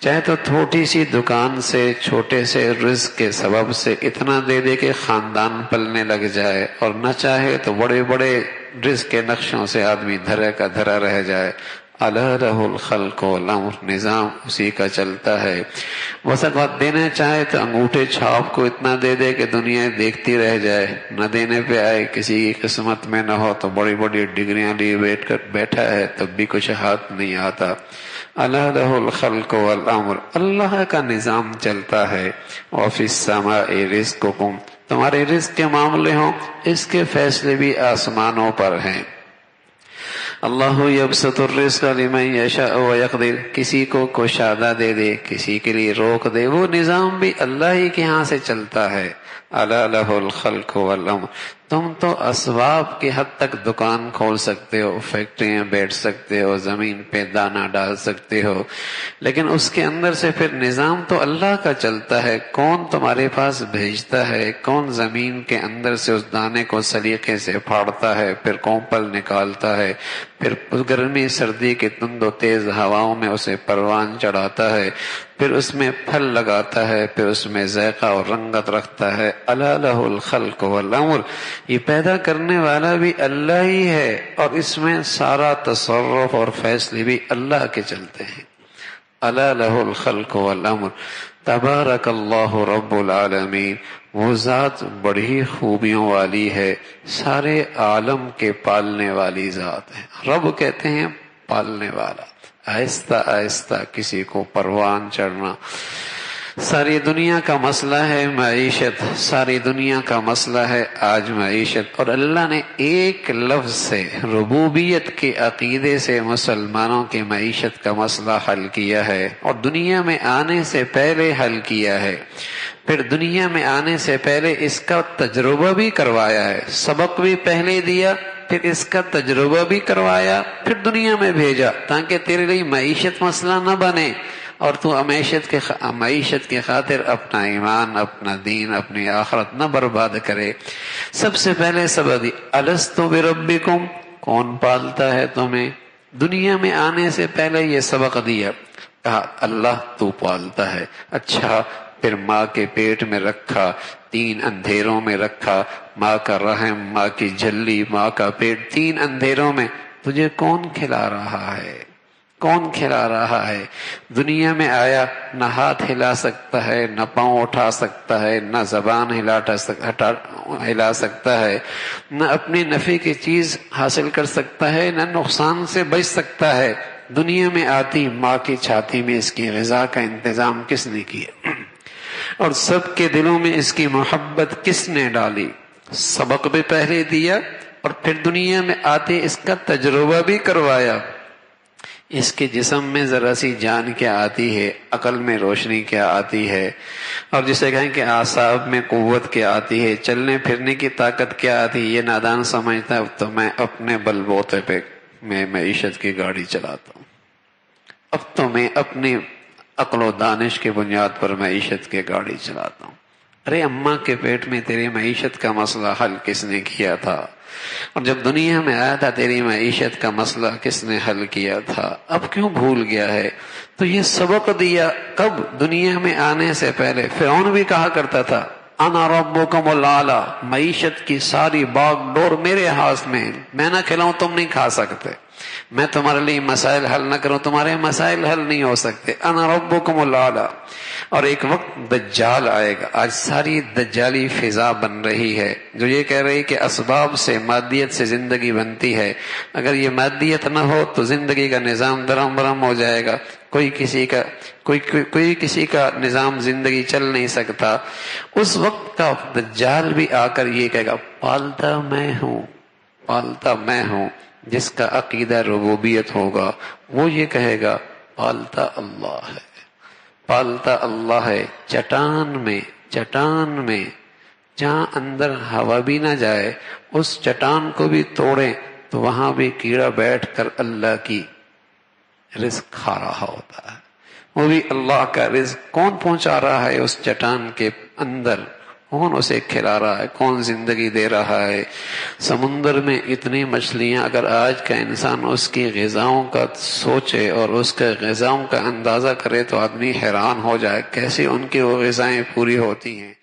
چاہے تو چھوٹی سی دکان سے چھوٹے سے رزق کے سبب سے اتنا دے دے کہ خاندان پلنے لگ جائے، اور نہ چاہے تو بڑے بڑے رزق کے نقشوں سے آدمی دھرے کا دھرا رہ جائے۔ الا لہ الخلق والامر، نظام اسی کا چلتا ہے۔ بس اگر دینا چاہے تو انگوٹھے چھاپ کو اتنا دے دے کہ دنیا دیکھتی رہ جائے، نہ دینے پہ آئے، کسی کی قسمت میں نہ ہو تو بڑی بڑی ڈگریاں لیے بیٹھا ہے تب بھی کچھ ہاتھ نہیں آتا۔ الا لہ الخلق والامر، اللہ کا نظام چلتا ہے۔ وفی السماء رزقکم، تمہارے رزق کے معاملے ہوں، اس کے فیصلے بھی آسمانوں پر ہیں۔ اللہ یبسط الرزق لمن یشاء ویقدر، کسی کو کشادہ دے دے، کسی کے لیے روک دے، وہ نظام بھی اللہ ہی کے ہاں سے چلتا ہے۔ الا لہ الخلق والامر، تم تو اسباب کی حد تک دکان کھول سکتے ہو، فیکٹری میں بیٹھ سکتے ہو، زمین پہ دانہ ڈال سکتے ہو، لیکن اس کے اندر سے پھر نظام تو اللہ کا چلتا ہے۔ کون تمہارے پاس بھیجتا ہے، کون زمین کے اندر سے اس دانے کو سلیقے سے پھاڑتا ہے، پھر کونپل نکالتا ہے، پھر گرمی سردی کے تند و تیز ہواؤں میں اسے پروان چڑھاتا ہے، پھر اس میں پھل لگاتا ہے، پھر اس میں ذائقہ اور رنگت رکھتا ہے۔ الا لہ الخلق والامر، یہ پیدا کرنے والا بھی اللہ ہی ہے، اور اس میں سارا تصرف اور فیصلے بھی اللہ کے چلتے ہیں۔ الا لہ الخلق والامر، تبارک اللہ رب العالمین، وہ ذات بڑی خوبیوں والی ہے، سارے عالم کے پالنے والی ذات ہے۔ رب کہتے ہیں پالنے والا، آہستہ آہستہ کسی کو پروان چڑھنا۔ ساری دنیا کا مسئلہ ہے معیشت، ساری دنیا کا مسئلہ ہے آج معیشت، اور اللہ نے ایک لفظ سے، ربوبیت کے عقیدے سے مسلمانوں کی معیشت کا مسئلہ حل کیا ہے، اور دنیا میں آنے سے پہلے حل کیا ہے۔ پھر دنیا میں آنے سے پہلے اس کا تجربہ بھی کروایا ہے، سبق بھی پہلے دیا، پھر اس کا تجربہ بھی کروایا، پھر دنیا میں بھیجا تاکہ تیرے لیے معیشت مسئلہ نہ بنے، اور تو معیشت کی خاطر اپنا ایمان، اپنا دین، اپنی آخرت نہ برباد کرے۔ سب سے پہلے سبق دی، الستو بربکم، کون پالتا ہے تمہیں؟ دنیا میں آنے سے پہلے یہ سبق دیا، کہا اللہ تو پالتا ہے۔ اچھا، پھر ماں کے پیٹ میں رکھا، 3 اندھیروں میں رکھا، ماں کا رحم، ماں کی جھلی، ماں کا پیٹ، 3 اندھیروں میں تجھے کون کھلا رہا ہے؟ کون کھلا رہا ہے؟ دنیا میں آیا، نہ ہاتھ ہلا سکتا ہے، نہ پاؤں اٹھا سکتا ہے، نہ زبان ہلا سکتا ہے، نہ اپنی نفع کی چیز حاصل کر سکتا ہے، نہ نقصان سے بچ سکتا ہے۔ دنیا میں آتی ماں کی چھاتی میں اس کی غذا کا انتظام کس نے کیا؟ اور سب کے دلوں میں اس کی محبت کس نے ڈالی؟ سبق بھی پہلے دیا، اور پھر دنیا میں آتے اس کا تجربہ بھی کروایا۔ اس کے جسم میں ذرا سی جان کیا آتی ہے، عقل میں روشنی کیا آتی ہے، اور جسے کہیں کہ اعصاب میں قوت کیا آتی ہے، چلنے پھرنے کی طاقت کیا آتی ہے، یہ نادان سمجھتا ہے تو میں اپنے بل بوتے پہ میں معیشت کی گاڑی چلاتا ہوں، اب تو میں اپنی عقل و دانش کی بنیاد پر معیشت کی گاڑی چلاتا ہوں۔ ارے اماں کے پیٹ میں تیری معیشت کا مسئلہ حل کس نے کیا تھا؟ اور جب دنیا میں آیا تھا تیری معیشت کا مسئلہ کس نے حل کیا تھا؟ اب کیوں بھول گیا ہے؟ تو یہ سبق دیا کب؟ دنیا میں آنے سے پہلے۔ فرعون بھی کہا کرتا تھا انا ربکم الاعلی، معیشت کی ساری باغ ڈور میرے ہاتھ میں، میں نہ کھلاؤں تم نہیں کھا سکتے، میں تمہارے لیے مسائل حل نہ کروں تمہارے مسائل حل نہیں ہو سکتے، انا ربکم الاعلی۔ اور ایک وقت دجال آئے گا، آج ساری دجالی فضا بن رہی ہے جو یہ کہہ رہی کہ اسباب سے، مادیت سے زندگی بنتی ہے، اگر یہ مادیت نہ ہو تو زندگی کا نظام درہم برہم ہو جائے گا، کوئی کسی کا نظام زندگی چل نہیں سکتا۔ اس وقت کا دجال بھی آ کر یہ کہے گا پالتا میں ہوں، پالتا میں ہوں۔ جس کا عقیدہ ربوبیت ہوگا وہ یہ کہے گا پالتا اللہ ہے، پالتا اللہ ہے۔ چٹان میں جہاں اندر ہوا بھی نہ جائے، اس چٹان کو بھی توڑیں تو وہاں بھی کیڑا بیٹھ کر اللہ کی رزق کھا رہا ہوتا ہے، وہ بھی اللہ کا رزق کون پہنچا رہا ہے اس چٹان کے اندر؟ کون اسے کھلا رہا ہے، کون زندگی دے رہا ہے۔ سمندر میں اتنی مچھلیاں، اگر آج کا انسان اس کی غذاؤں کا سوچے اور اس کے غذاؤں کا اندازہ کرے تو آدمی حیران ہو جائے کیسے ان کی وہ غذائیں پوری ہوتی ہیں۔